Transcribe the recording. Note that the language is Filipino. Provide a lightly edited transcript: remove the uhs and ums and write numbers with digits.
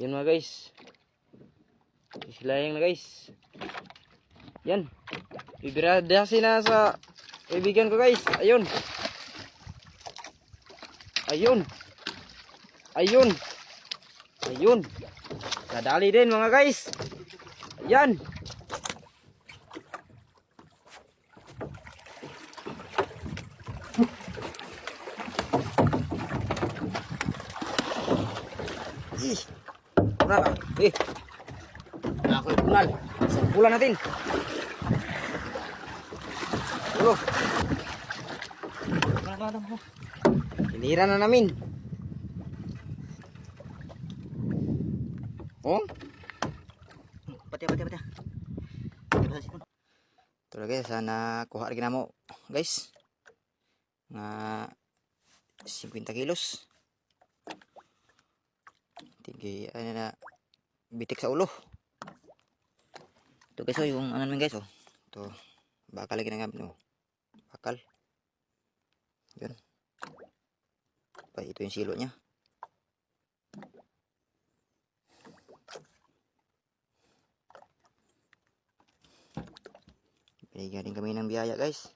Yan mga guys. Sisilayan na guys. Yan. Bibiradasin na sa kaibigan ko guys. Ayun. Ayun. Ayun. Ayun. Nadali din mga guys. Ayan. Mura ba? Ako yung bunal. Sampulan natin. Ulo. Hinira na namin. Oh? Pati. Ito na guys, sana kuha rin na mo guys. Nga 50 kilos. Tinggi, ano na, bitik sa ulo. Ito guys, oh, yung ano naman guys, oh. Ito, bakal lagi na gamit, oh. Bakal. Yun. Pa, ito yung silo niya. Binigyan din kami ng biyaya guys.